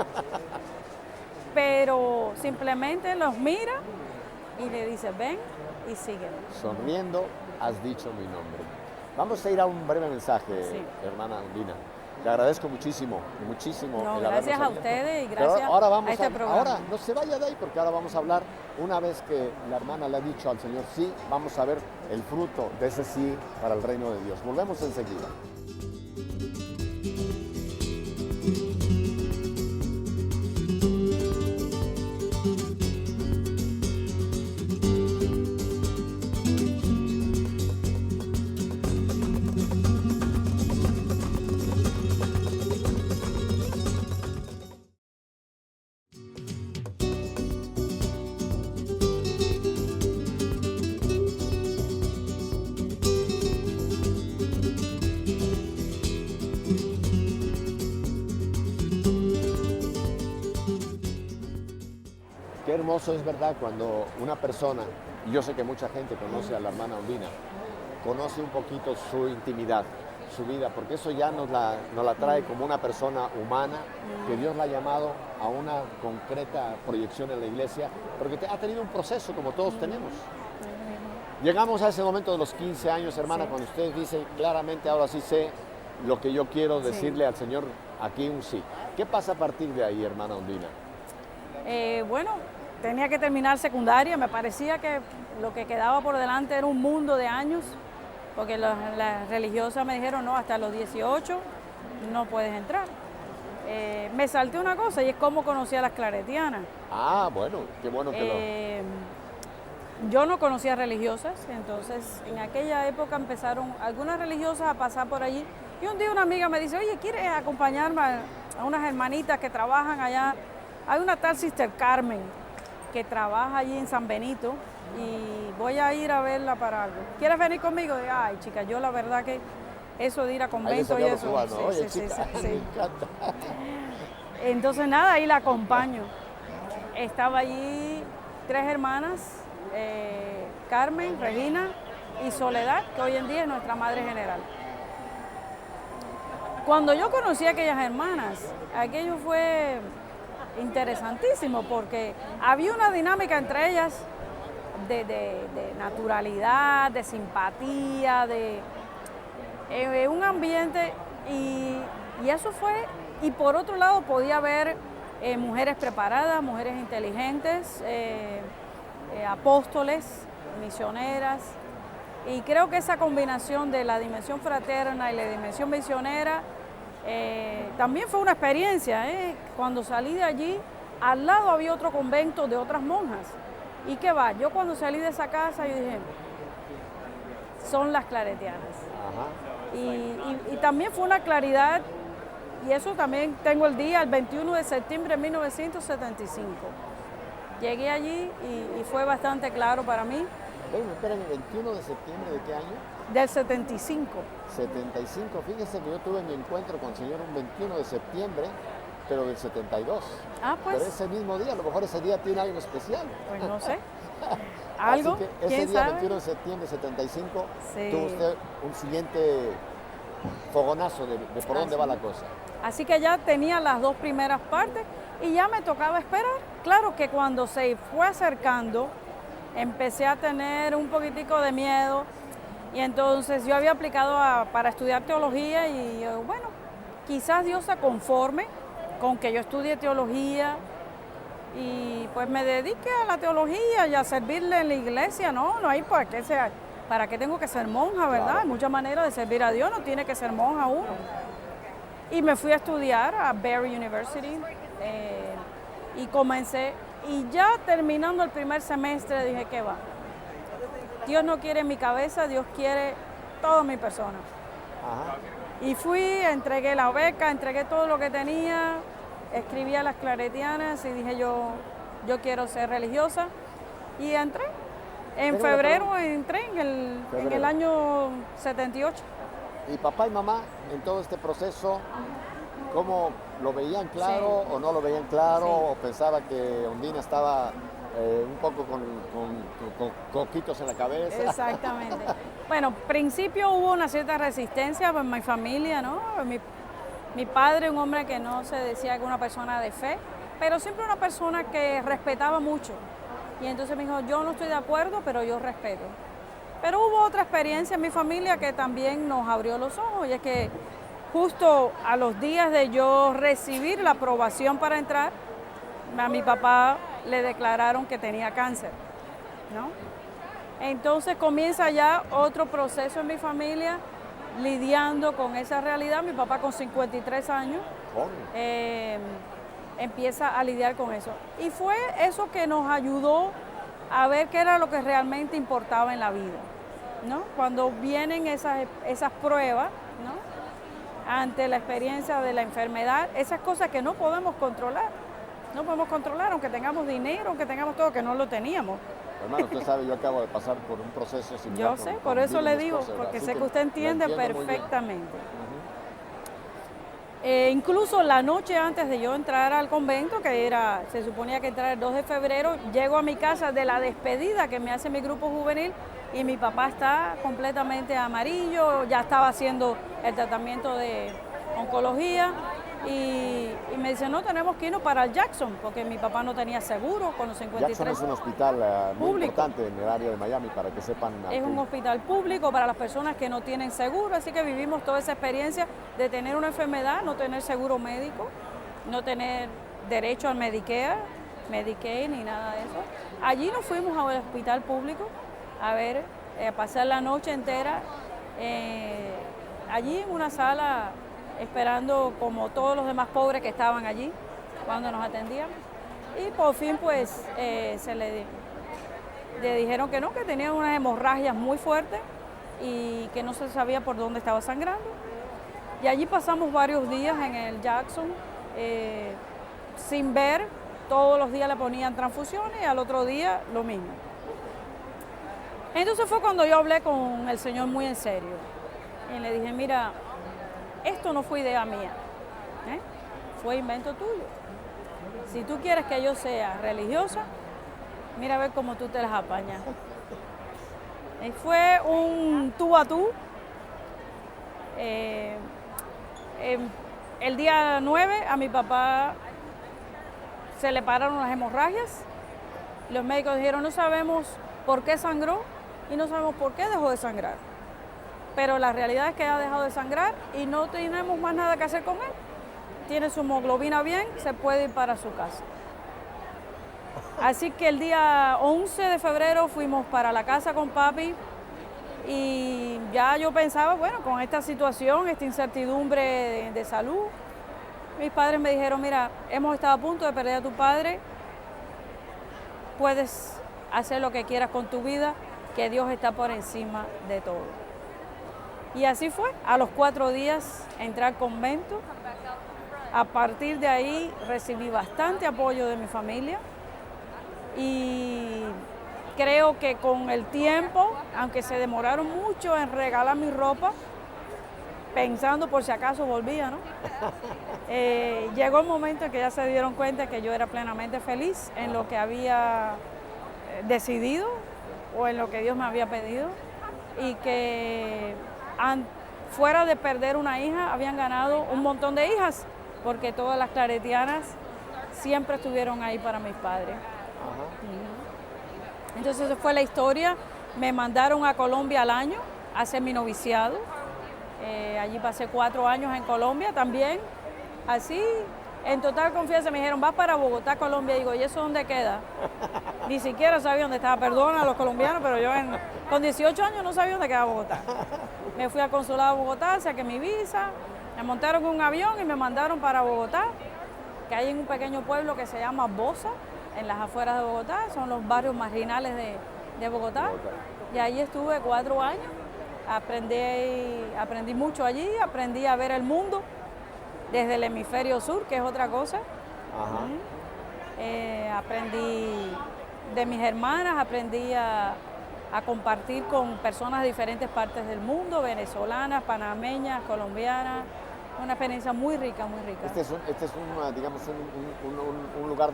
Pero simplemente los mira y le dice, ven y sígueme. Sonriendo, has dicho mi nombre. Vamos a ir a un breve mensaje, Sí. hermana Undina. Te agradezco muchísimo, muchísimo. No, el habernos gracias a abierto. ustedes y Pero gracias ahora vamos a este programa. Ahora no se vaya de ahí porque ahora vamos a hablar, una vez que la hermana le ha dicho al Señor sí, vamos a ver el fruto de ese sí para el reino de Dios. Volvemos enseguida. Qué hermoso es, verdad, cuando una persona, y yo sé que mucha gente conoce a la hermana Undina, conoce un poquito su intimidad, su vida, porque eso ya nos la trae como una persona humana, que Dios la ha llamado a una concreta proyección en la iglesia, porque ha tenido un proceso como todos tenemos. Llegamos a ese momento de los 15 años, hermana, Sí. cuando usted dice claramente, ahora sí sé lo que yo quiero decirle al Señor, aquí un sí. ¿Qué pasa a partir de ahí, hermana Undina? Bueno, tenía que terminar secundaria, me parecía que lo que quedaba por delante era un mundo de años, porque las religiosas me dijeron, no, hasta los 18 no puedes entrar. Me salté una cosa y es cómo conocí a las claretianas. Ah, bueno, qué bueno que Yo no conocía religiosas, entonces en aquella época empezaron algunas religiosas a pasar por allí y un día una amiga me dice, oye, ¿quieres acompañarme a unas hermanitas que trabajan allá? Hay una tal Sister Carmen que trabaja allí en San Benito y voy a ir a verla para algo. ¿Quieres venir conmigo? Y, ay, chica, yo la verdad que eso de ir a convento y eso. Cubano. Oye, Sí. me encanta. Entonces nada, ahí la acompaño. Estaba allí 3 hermanas, Carmen, Regina y Soledad, que hoy en día es nuestra madre general. Cuando yo conocí a aquellas hermanas, aquello fue interesantísimo porque había una dinámica entre ellas de naturalidad, de simpatía, de un ambiente y eso fue, y por otro lado podía haber mujeres preparadas, mujeres inteligentes, apóstoles, misioneras, y creo que esa combinación de la dimensión fraterna y la dimensión misionera también fue una experiencia. Cuando salí de allí, al lado había otro convento de otras monjas. ¿Y qué va? Yo cuando salí de esa casa, yo dije, son las claretianas. Ajá. Y también fue una claridad, y eso también tengo el día, el 21 de septiembre de 1975. Llegué allí y fue bastante claro para mí. Espérenme, 21 de septiembre ¿de qué año? Del 75. 75. Fíjese que yo tuve mi encuentro con el Señor un 21 de septiembre, pero del 72. Ah, pues. Pero ese mismo día, a lo mejor ese día tiene algo especial. Pues no sé. ¿Algo? Así que ese ¿Quién día, sabe? 21 de septiembre de 75, Sí. tuvo usted un siguiente fogonazo de por dónde va la cosa. Así que ya tenía las 2 primeras partes y ya me tocaba esperar. Claro que cuando se fue acercando, empecé a tener un poquitico de miedo y entonces yo había aplicado para estudiar teología y yo, bueno, quizás Dios se conforme con que yo estudie teología y pues me dedique a la teología y a servirle en la iglesia. No hay para qué tengo que ser monja, ¿verdad? Claro. Hay muchas maneras de servir a Dios, no tiene que ser monja uno. Y me fui a estudiar a Barry University y comencé. Y ya terminando el primer semestre dije, ¿qué va? Dios no quiere mi cabeza, Dios quiere toda mi persona. Ajá. Y fui, entregué la beca, entregué todo lo que tenía, escribí a las claretianas y dije yo quiero ser religiosa. Y entré. En febrero entré, en el año 78. ¿Y papá y mamá en todo este proceso, cómo lo veían claro o no lo veían claro? ¿O pensaba que Ondina estaba un poco con coquitos en la cabeza? Exactamente. Bueno, principio hubo una cierta resistencia por mi familia, ¿no? Mi padre, un hombre que no se decía que era una persona de fe, pero siempre una persona que respetaba mucho. Y entonces me dijo, yo no estoy de acuerdo, pero yo respeto. Pero hubo otra experiencia en mi familia que también nos abrió los ojos, y es que justo a los días de yo recibir la aprobación para entrar, a mi papá le declararon que tenía cáncer, ¿no? Entonces comienza ya otro proceso en mi familia, lidiando con esa realidad. Mi papá con 53 años empieza a lidiar con eso. Y fue eso que nos ayudó a ver qué era lo que realmente importaba en la vida, ¿no? Cuando vienen esas pruebas, ¿no? Ante la experiencia de la enfermedad, esas cosas que no podemos controlar. No podemos controlar, aunque tengamos dinero, aunque tengamos todo, que no lo teníamos. Hermano, usted sabe, yo acabo de pasar por un proceso similar. Yo sé, por eso le digo, porque sé que usted entiende perfectamente. Incluso la noche antes de yo entrar al convento, que se suponía que entrar el 2 de febrero, llego a mi casa de la despedida que me hace mi grupo juvenil y mi papá está completamente amarillo, ya estaba haciendo el tratamiento de oncología y me dice, no, tenemos que irnos para el Jackson, porque mi papá no tenía seguro con los 53. Jackson es un hospital muy público. Importante en el área de Miami, para que sepan. Es un hospital público para las personas que no tienen seguro, así que vivimos toda esa experiencia de tener una enfermedad, no tener seguro médico, no tener derecho al Medicare, Medicaid ni nada de eso. Allí nos fuimos al hospital público a ver, pasar la noche entera allí en una sala esperando como todos los demás pobres que estaban allí cuando nos atendían. Y por fin pues se le dijeron que no, que tenía unas hemorragias muy fuertes y que no se sabía por dónde estaba sangrando. Y allí pasamos varios días en el Jackson sin ver, todos los días le ponían transfusiones y al otro día lo mismo. Entonces fue cuando yo hablé con el Señor muy en serio y le dije, mira, esto no fue idea mía, fue invento tuyo. Si tú quieres que yo sea religiosa, mira a ver cómo tú te las apañas. Y fue un tú a tú. El día 9 a mi papá se le pararon las hemorragias. Los médicos dijeron, no sabemos por qué sangró y no sabemos por qué dejó de sangrar. Pero la realidad es que ha dejado de sangrar y no tenemos más nada que hacer con él. Tiene su hemoglobina bien, se puede ir para su casa. Así que el día 11 de febrero fuimos para la casa con papi y ya yo pensaba, bueno, con esta situación, esta incertidumbre de salud, mis padres me dijeron, mira, hemos estado a punto de perder a tu padre, puedes hacer lo que quieras con tu vida, que Dios está por encima de todo. Y así fue, a los 4 días entré al convento. A partir de ahí recibí bastante apoyo de mi familia y creo que con el tiempo, aunque se demoraron mucho en regalar mi ropa, pensando por si acaso volvía, ¿no? Llegó el momento en que ya se dieron cuenta que yo era plenamente feliz en lo que había decidido o en lo que Dios me había pedido y que fuera de perder una hija, habían ganado un montón de hijas, porque todas las claretianas siempre estuvieron ahí para mis padres. Entonces esa fue la historia. Me mandaron a Colombia al año a hacer mi noviciado. Allí pasé 4 años en Colombia también. Así, en total confianza, me dijeron, vas para Bogotá, Colombia. Y digo, ¿y eso dónde queda? Ni siquiera sabía dónde estaba. Perdona a los colombianos, pero yo con 18 años no sabía dónde quedaba Bogotá. Me fui al consulado de Bogotá, saqué mi visa, me montaron en un avión y me mandaron para Bogotá. que hay en un pequeño pueblo que se llama Bosa, en las afueras de Bogotá, son los barrios marginales de Bogotá. Y ahí estuve 4 años, aprendí mucho allí, aprendí a ver el mundo desde el hemisferio sur, que es otra cosa. Aprendí de mis hermanas, aprendí a compartir con personas de diferentes partes del mundo, venezolanas, panameñas, colombianas. Una experiencia muy rica, muy rica. Este es digamos, un lugar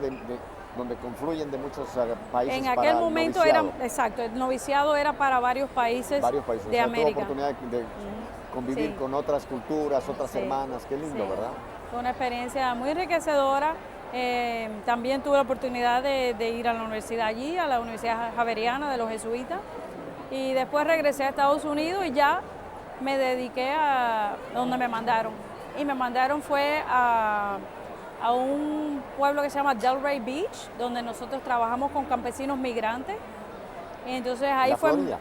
donde confluyen de muchos países. En aquel momento era, exacto, el noviciado era para varios países de América. Tuvo oportunidad de convivir con otras culturas, otras hermanas, qué lindo, ¿verdad? Fue una experiencia muy enriquecedora. También tuve la oportunidad de ir a la universidad allí, a la Universidad Javeriana de los Jesuitas, y después regresé a Estados Unidos y ya me dediqué a donde me mandaron. Y me mandaron fue a un pueblo que se llama Delray Beach, donde nosotros trabajamos con campesinos migrantes. Y entonces ahí fue... Florida.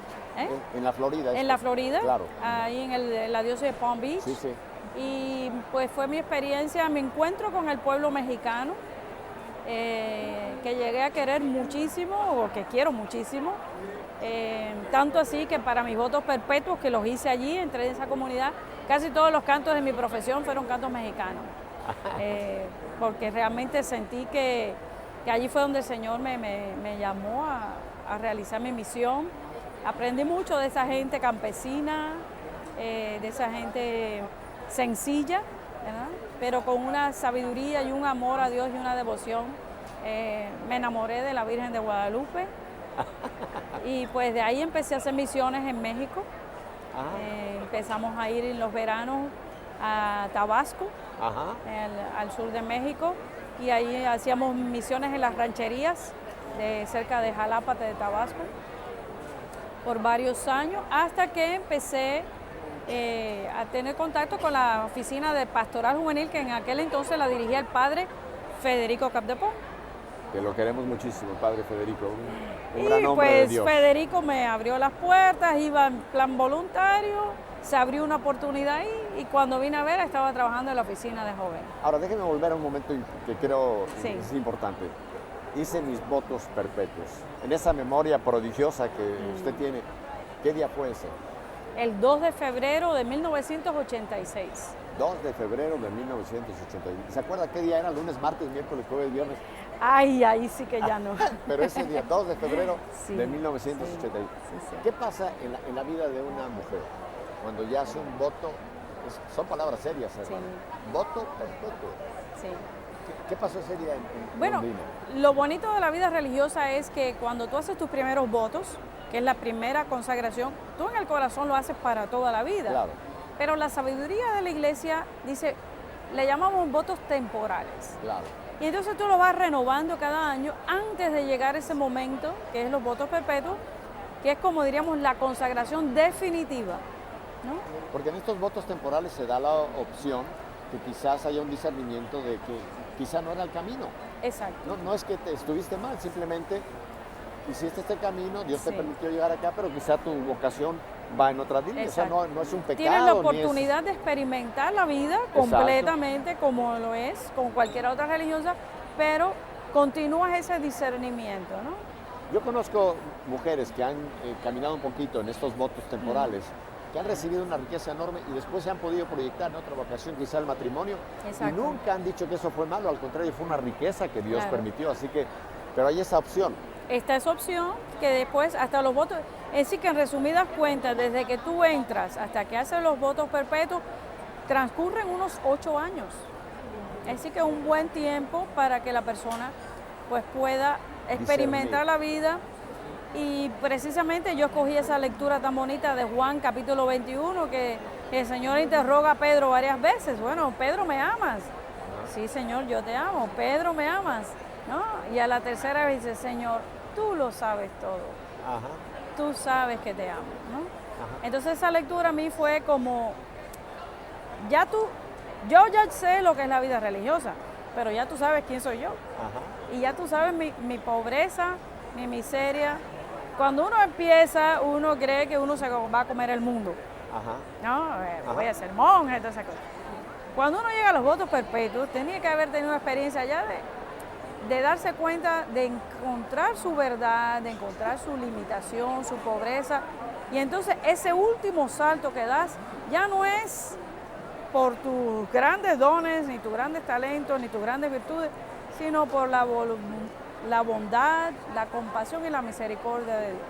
En la Florida. En la Florida, claro. Ahí en la diócesis de Palm Beach. Sí, sí. Y pues fue mi experiencia, mi encuentro con el pueblo mexicano, que llegué a querer muchísimo, o que quiero muchísimo. Tanto así que para mis votos perpetuos, que los hice allí, entré en esa comunidad, casi todos los cantos de mi profesión fueron cantos mexicanos. Porque realmente sentí que allí fue donde el Señor me llamó a realizar mi misión. Aprendí mucho de esa gente campesina, de esa gente sencilla, ¿verdad? Pero con una sabiduría y un amor a Dios y una devoción. Me enamoré de la Virgen de Guadalupe y pues de ahí empecé a hacer misiones en México. Empezamos a ir en los veranos a Tabasco, al sur de México, y ahí hacíamos misiones en las rancherías cerca de Jalapa, de Tabasco, por varios años, hasta que empecé a tener contacto con la oficina de pastoral juvenil, que en aquel entonces la dirigía el padre Federico Capdepón. Que lo queremos muchísimo, padre Federico, un gran hombre pues de Dios. Federico me abrió las puertas, iba en plan voluntario, se abrió una oportunidad ahí, y cuando vine a ver estaba trabajando en la oficina de jóvenes. Ahora déjeme volver a un momento que creo es importante. Hice mis votos perpetuos. En esa memoria prodigiosa que usted tiene, ¿qué día fue ese? El 2 de febrero de 1986. 2 de febrero de 1986. ¿Se acuerda qué día era? ¿Lunes, martes, miércoles, jueves, viernes? Ay, ahí sí que ya no. Pero ese día, 2 de febrero de 1986. Sí. ¿Qué pasa en la vida de una mujer cuando ya hace un voto? Son palabras serias, hermano. Voto perpetuo. Sí. ¿Qué pasó ese día en Bueno, Londrina? Lo bonito de la vida religiosa es que cuando tú haces tus primeros votos, que es la primera consagración, tú en el corazón lo haces para toda la vida. Claro. Pero la sabiduría de la iglesia dice, le llamamos votos temporales. Claro. Y entonces tú lo vas renovando cada año antes de llegar a ese momento, que es los votos perpetuos, que es como diríamos la consagración definitiva, ¿no? Porque en estos votos temporales se da la opción que quizás haya un discernimiento de que quizá no era el camino. Exacto. No es que te estuviste mal, simplemente hiciste este camino, Dios te permitió llegar acá, pero quizá tu vocación va en otra línea. O sea, no es un pecado. Tienes la oportunidad de experimentar la vida completamente como lo es con cualquier otra religiosa, pero continúas ese discernimiento, ¿no? Yo conozco mujeres que han caminado un poquito en estos votos temporales, que han recibido una riqueza enorme y después se han podido proyectar en otra vocación, quizá el matrimonio, y nunca han dicho que eso fue malo, al contrario, fue una riqueza que Dios permitió, así que, pero hay esa opción. Está esa opción que después hasta los votos, es decir que en resumidas cuentas, desde que tú entras hasta que haces los votos perpetuos, transcurren unos 8 años. Es decir que es un buen tiempo para que la persona pues pueda experimentar la vida. Y precisamente yo escogí esa lectura tan bonita de Juan capítulo 21, que el Señor interroga a Pedro varias veces. Bueno, Pedro, ¿me amas? Sí, Señor, yo te amo. Pedro, ¿me amas? ¿No? Y a la tercera vez dice, Señor, tú lo sabes todo. Tú sabes que te amo, ¿no? Entonces esa lectura a mí fue como, yo ya sé lo que es la vida religiosa, pero ya tú sabes quién soy yo. Y ya tú sabes mi pobreza, mi miseria. Cuando uno empieza, uno cree que uno se va a comer el mundo. ¿No? Voy a ser monje, todas esas cosas. Cuando uno llega a los votos perpetuos, tenía que haber tenido una experiencia ya de darse cuenta, de encontrar su verdad, de encontrar su limitación, su pobreza. Y entonces ese último salto que das ya no es por tus grandes dones, ni tus grandes talentos, ni tus grandes virtudes, sino por la bondad, la compasión y la misericordia de Dios.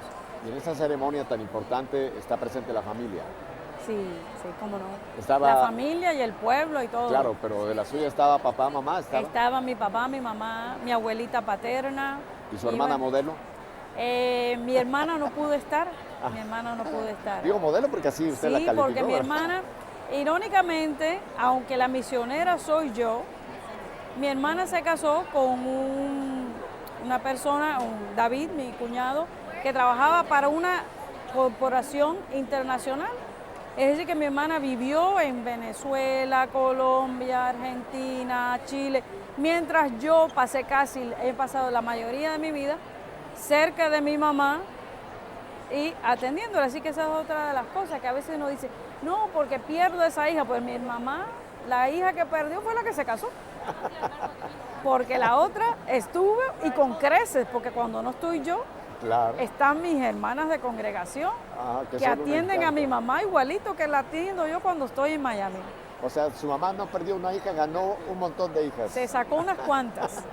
Y en esta ceremonia tan importante está presente la familia. Sí, sí, cómo no. Estaba, la familia y el pueblo y todo. Claro, pero de la suya estaba papá, mamá. Estaba mi papá, mi mamá, mi abuelita paterna. ¿Y su hermana modelo? Mi hermana no pudo estar. Mi hermana no pudo estar. Digo modelo porque así usted la calificó. Sí, porque mi hermana, irónicamente, aunque la misionera soy yo, mi hermana se casó con una persona, David, mi cuñado, que trabajaba para una corporación internacional. Es decir, que mi hermana vivió en Venezuela, Colombia, Argentina, Chile, mientras yo he pasado la mayoría de mi vida cerca de mi mamá y atendiéndola. Así que esa es otra de las cosas que a veces uno dice, no, porque pierdo a esa hija. Pues mi mamá, la hija que perdió fue la que se casó. Porque la otra estuvo y con creces, porque cuando no estoy yo, claro, están mis hermanas de congregación que atienden a mi mamá igualito que la atiendo yo cuando estoy en Miami. O sea, su mamá no perdió una hija, ganó un montón de hijas. Se sacó unas cuantas.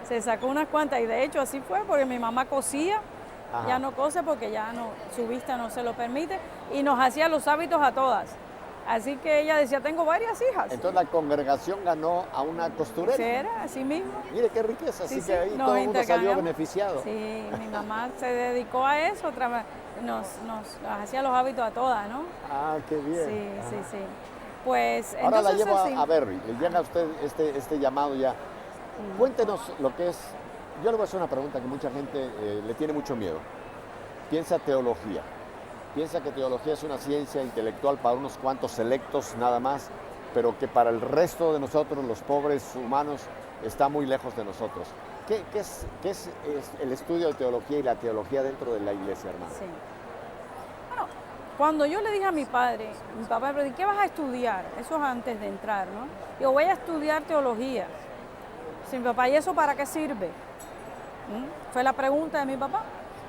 Se sacó unas cuantas y de hecho así fue porque mi mamá cosía. Ajá. Ya no cose porque ya no, su vista no se lo permite y nos hacía los hábitos a todas. Así que ella decía, tengo varias hijas. Entonces la congregación ganó a una costurera. Sí, era así mismo. Mire qué riqueza, así sí, que ahí todo el mundo salió beneficiado. Sí, mi mamá se dedicó a eso, nos hacía los hábitos a todas, ¿no? Ah, qué bien. Sí, sí. Pues ahora entonces, la llevo a Berry, le llega a usted este llamado ya. Cuéntenos lo que es, yo le voy a hacer una pregunta que mucha gente le tiene mucho miedo. Piensa teología. Piensa que teología es una ciencia intelectual para unos cuantos selectos nada más, pero que para el resto de nosotros, los pobres humanos, está muy lejos de nosotros. ¿Qué es el estudio de teología y la teología dentro de la iglesia, hermano? Sí. Bueno, cuando yo le dije a mi papá me dijo, ¿qué vas a estudiar? Eso es antes de entrar, ¿no? Yo voy a estudiar teología. Sí, mi papá, ¿y eso para qué sirve? Fue la pregunta de mi papá.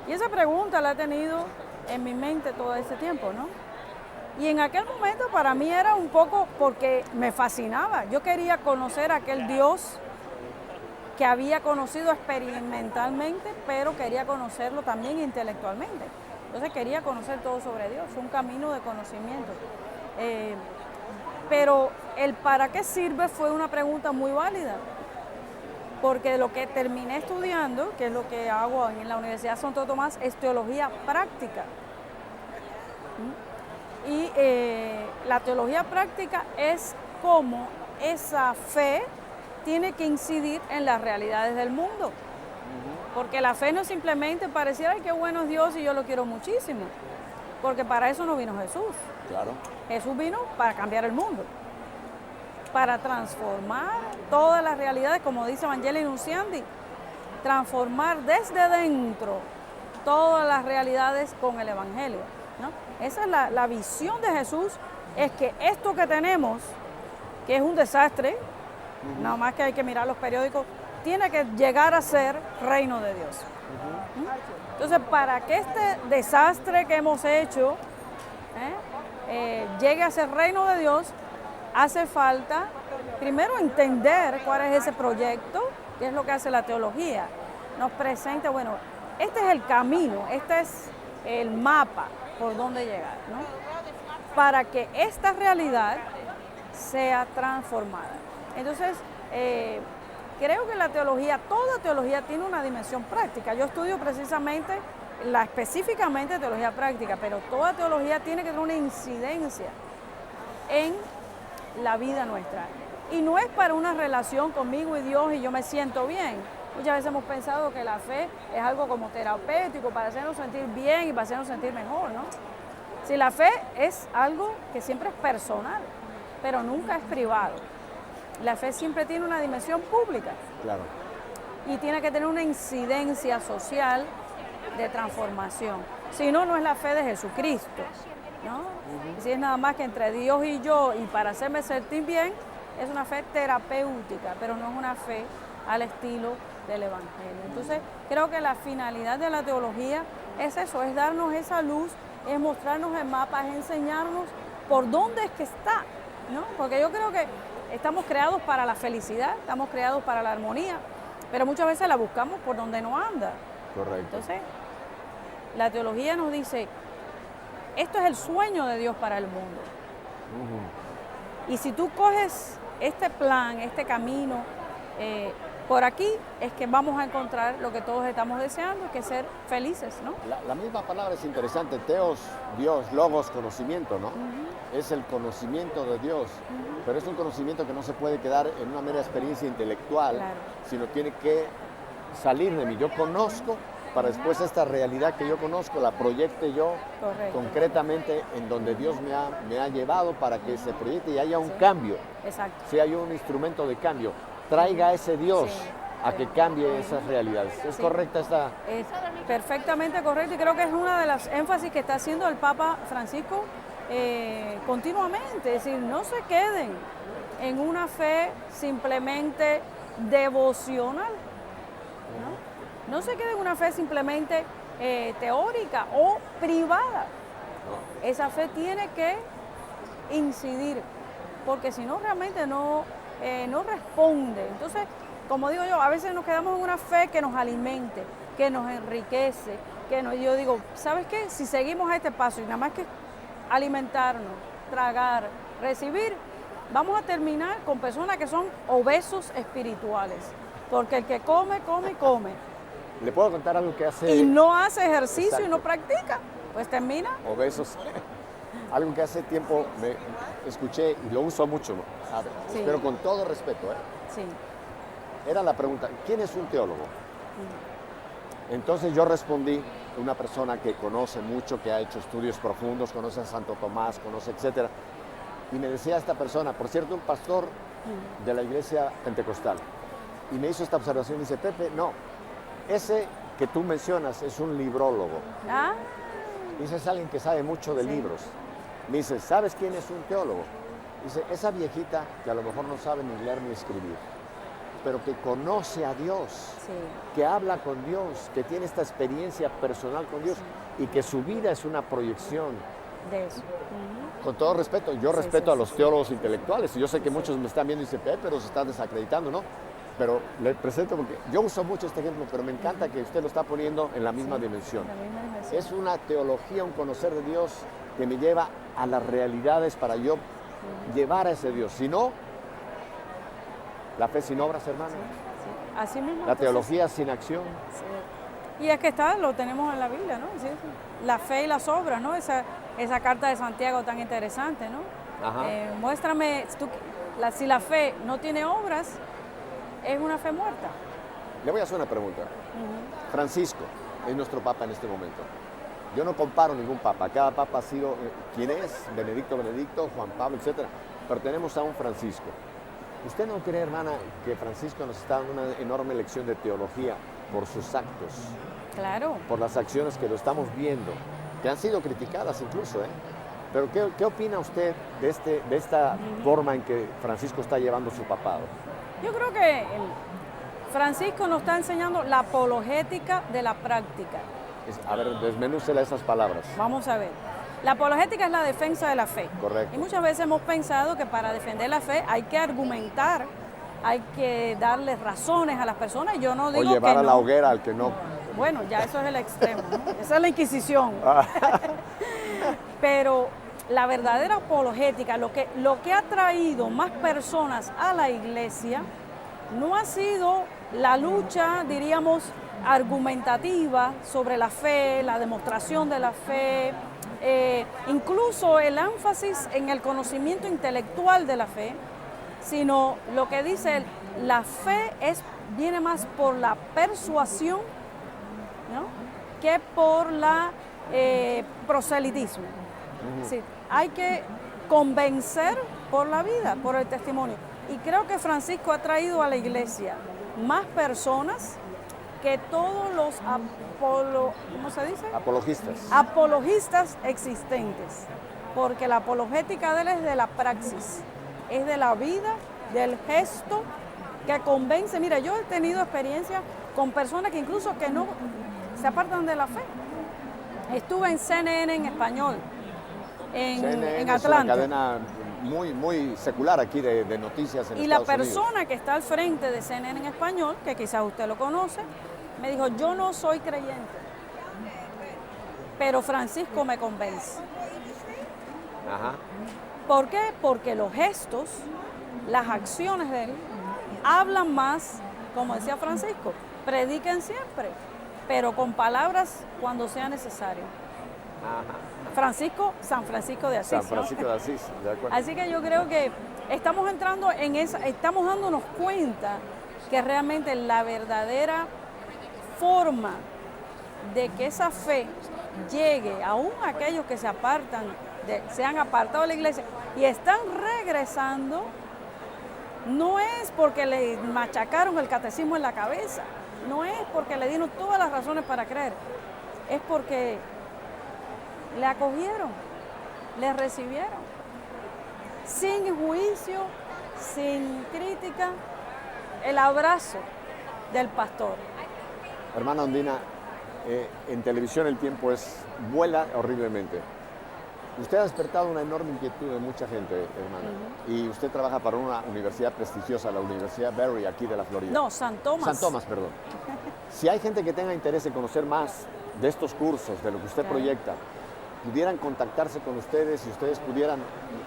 Y esa pregunta la he tenido en mi mente todo ese tiempo, ¿no? Y en aquel momento para mí era un poco porque me fascinaba. Yo quería conocer a aquel Dios que había conocido experimentalmente, pero quería conocerlo también intelectualmente. Entonces quería conocer todo sobre Dios, un camino de conocimiento. Pero el para qué sirve fue una pregunta muy válida. Porque lo que terminé estudiando, que es lo que hago en la Universidad Santo Tomás, es teología práctica. Y la teología práctica es cómo esa fe tiene que incidir en las realidades del mundo. Porque la fe no simplemente pareciera, ay, qué bueno es Dios y yo lo quiero muchísimo. Porque para eso no vino Jesús. Claro. Jesús vino para cambiar el mundo. Para transformar todas las realidades, como dice Evangelii Nunciandi, transformar desde dentro todas las realidades con el Evangelio, ¿no? Esa es la visión de Jesús, es que esto que tenemos, que es un desastre, nada más que hay que mirar los periódicos, tiene que llegar a ser reino de Dios. Entonces, para que este desastre que hemos hecho llegue a ser reino de Dios, hace falta primero entender cuál es ese proyecto, qué es lo que hace la teología. Nos presenta, bueno, este es el camino, este es el mapa por donde llegar, ¿no? Para que esta realidad sea transformada. Entonces, creo que la teología, toda teología tiene una dimensión práctica. Yo estudio precisamente, específicamente teología práctica, pero toda teología tiene que tener una incidencia en la vida nuestra. Y no es para una relación conmigo y Dios y yo me siento bien. Muchas veces hemos pensado que la fe es algo como terapéutico para hacernos sentir bien y para hacernos sentir mejor, ¿no? Si la fe es algo que siempre es personal, pero nunca es privado. La fe siempre tiene una dimensión pública. Claro. Y tiene que tener una incidencia social de transformación. Si no, no es la fe de Jesucristo, ¿no? Si es nada más que entre Dios y yo y para hacerme sentir bien, es una fe terapéutica, pero no es una fe al estilo del Evangelio. Entonces, creo que la finalidad de la teología es eso, es darnos esa luz, es mostrarnos el mapa, es enseñarnos por dónde es que está, ¿no? Porque yo creo que estamos creados para la felicidad, estamos creados para la armonía, pero muchas veces la buscamos por donde no anda. Correcto. Entonces, la teología nos dice, esto es el sueño de Dios para el mundo. Y si tú coges este plan, este camino, por aquí es que vamos a encontrar lo que todos estamos deseando, que es ser felices, ¿no? La misma palabra es interesante, teos, Dios, logos, conocimiento, ¿no? Es el conocimiento de Dios, pero es un conocimiento que no se puede quedar en una mera experiencia intelectual, Claro. sino tiene que salir de mí. Yo conozco para después esta realidad que yo conozco la proyecte yo Correcto. concretamente en donde Dios me ha llevado para que se proyecte y haya un cambio, Exacto. si hay un instrumento de cambio, traiga a ese Dios Sí. a que cambie esas realidades. ¿Es Sí. correcta esta? Es perfectamente correcto y creo que es una de las énfasis que está haciendo el Papa Francisco continuamente, es decir, no se queden en una fe simplemente devocional, ¿no? No se queden en una fe simplemente teórica o privada. Esa fe tiene que incidir, porque si no realmente no responde. Entonces, como digo yo, a veces nos quedamos en una fe que nos alimente, que nos enriquece, yo digo, ¿sabes qué? Si seguimos a este paso y nada más que alimentarnos, tragar, recibir, vamos a terminar con personas que son obesos espirituales, porque el que come, come y come, ¿Le puedo contar algo que hace? y no hace ejercicio Exacto. y no practica, pues termina. Obesos. Algo que hace tiempo me escuché y lo uso mucho, Sí. pero con todo respeto, Sí, era la pregunta, ¿quién es un teólogo? Entonces yo respondí, una persona que conoce mucho, que ha hecho estudios profundos, conoce a Santo Tomás, conoce, etcétera, y me decía esta persona, por cierto, un pastor de la iglesia pentecostal, y me hizo esta observación, dice, Pepe, no, ese que tú mencionas es un librólogo. ah, Dice, es alguien que sabe mucho de Sí. libros. Me dice, ¿sabes quién es un teólogo? Dice, esa viejita que a lo mejor no sabe ni leer ni escribir, pero que conoce a Dios, sí, que habla con Dios, que tiene esta experiencia personal con Dios y que su vida es una proyección. de eso. Ujú. Con todo respeto, yo Sí, respeto sí, a los sí. teólogos intelectuales y yo sé que muchos me están viendo y dicen, pero se están desacreditando, ¿no? Pero le presento porque yo uso mucho este ejemplo, pero me encanta que usted lo está poniendo en la misma dimensión. La misma dimensión. Es una teología, un conocer de Dios que me lleva a las realidades para yo llevar a ese Dios. Si no, la fe sin obras, hermano. Sí, así mismo. La entonces, teología sin acción. sí. Y es que lo tenemos en la Biblia, ¿no? Sí, la fe y las obras, ¿no? Esa carta de Santiago tan interesante, ¿no? Ajá. Muéstrame, si la fe no tiene obras, es una fe muerta. Le voy a hacer una pregunta. Francisco es nuestro papa en este momento. Yo no comparo ningún papa. Cada papa ha sido quien es, Benedicto, Juan Pablo, etc. Pero tenemos a un Francisco. ¿Usted no cree, hermana, que Francisco nos está dando una enorme lección de teología por sus actos, Claro. por las acciones que lo estamos viendo, que han sido criticadas incluso, ¿eh? Pero ¿qué opina usted de esta forma en que Francisco está llevando su papado? Yo creo que Francisco nos está enseñando la apologética de la práctica. A ver, desmenúcela esas palabras. Vamos a ver. La apologética es la defensa de la fe. Correcto. Y muchas veces hemos pensado que para defender la fe hay que argumentar, hay que darle razones a las personas. Yo no O digo llevar que a la no. hoguera al que no. Bueno, ya eso es el extremo, ¿no? Esa es la Inquisición. Ah. Pero la verdadera apologética, lo que ha traído más personas a la iglesia, no ha sido la lucha, diríamos, argumentativa sobre la fe, la demostración de la fe, incluso el énfasis en el conocimiento intelectual de la fe, sino lo que dice la fe viene más por la persuasión, ¿no?, que por la proselitismo. Sí, hay que convencer por la vida, por el testimonio. Y creo que Francisco ha traído a la iglesia más personas que todos los ¿cómo se dice? Apologistas. Apologistas existentes. Porque la apologética de él es de la praxis, es de la vida del gesto que convence. Mira, yo he tenido experiencia con personas que incluso que no se apartan de la fe. Estuve en CNN en español, CNN en es una Atlanta. cadena muy secular aquí de noticias en Y la Estados Unidos. persona que está al frente de CNN en español, que quizás usted lo conoce, me dijo, yo no soy creyente, pero Francisco me convence. Ajá. ¿Por qué? Porque los gestos, las acciones de él, hablan más, como decía Francisco, prediquen siempre, pero con palabras cuando sea necesario. Ajá. San Francisco de Asís. San Francisco de Asís, de acuerdo. Así que yo creo que estamos entrando en estamos dándonos cuenta que realmente la verdadera forma de que esa fe llegue aún a aquellos que se han apartado de la iglesia y están regresando, no es porque le machacaron el catecismo en la cabeza, no es porque le dieron todas las razones para creer, es porque le acogieron, le recibieron, sin juicio, sin crítica, el abrazo del pastor. Hermana Ondina, en televisión el tiempo vuela horriblemente. Usted ha despertado una enorme inquietud de mucha gente, hermana. Y usted trabaja para una universidad prestigiosa, la Universidad Berry, aquí de la Florida. No, San Tomás. San Tomás, perdón. Si hay gente que tenga interés en conocer más de estos cursos, de lo que usted proyecta, pudieran contactarse con ustedes y ustedes pudieran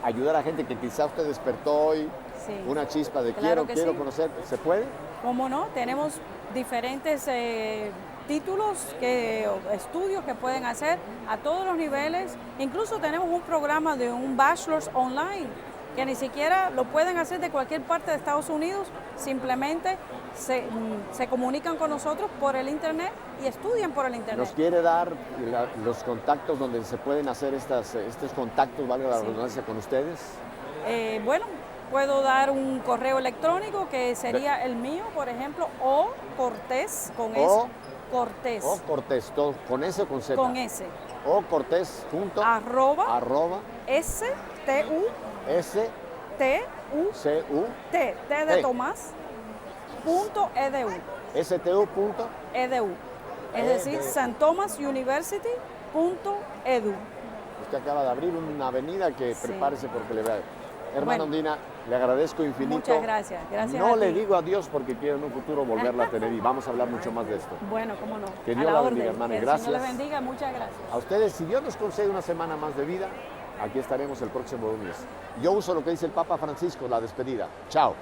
ayudar a gente que quizá usted despertó hoy una chispa de Claro quiero sí. conocer, ¿se puede? ¿Cómo no? Tenemos diferentes títulos, estudios que pueden hacer a todos los niveles. Incluso tenemos un programa de un bachelor's online, que ni siquiera lo pueden hacer de cualquier parte de Estados Unidos, simplemente se comunican con nosotros por el internet y estudian por el internet. ¿Nos quiere dar los contactos donde se pueden hacer estos contactos, valga la redundancia, con ustedes? Bueno, puedo dar un correo electrónico que sería el mío, por ejemplo, o Cortés, con S. Cortés. O Cortés, todo, ¿con S o con Z? Con S. O Cortés, punto, arroba S-T-U, T de Tomás, punto edu. STU, punto edu. Es decir, St. Thomas University, punto edu. Usted acaba de abrir una avenida que prepárese porque le vea. Hermana Ondina, le agradezco infinito. Muchas gracias. Gracias No a le ti. digo adiós porque quiero en un futuro volverla a tener y vamos a hablar mucho más de esto. Bueno, cómo no. Que A Dios la bendiga, orden. hermana. Que el Gracias. Señor les bendiga. Muchas gracias. A ustedes, si Dios nos concede una semana más de vida, aquí estaremos el próximo lunes. Yo uso lo que dice el Papa Francisco, la despedida. Chao.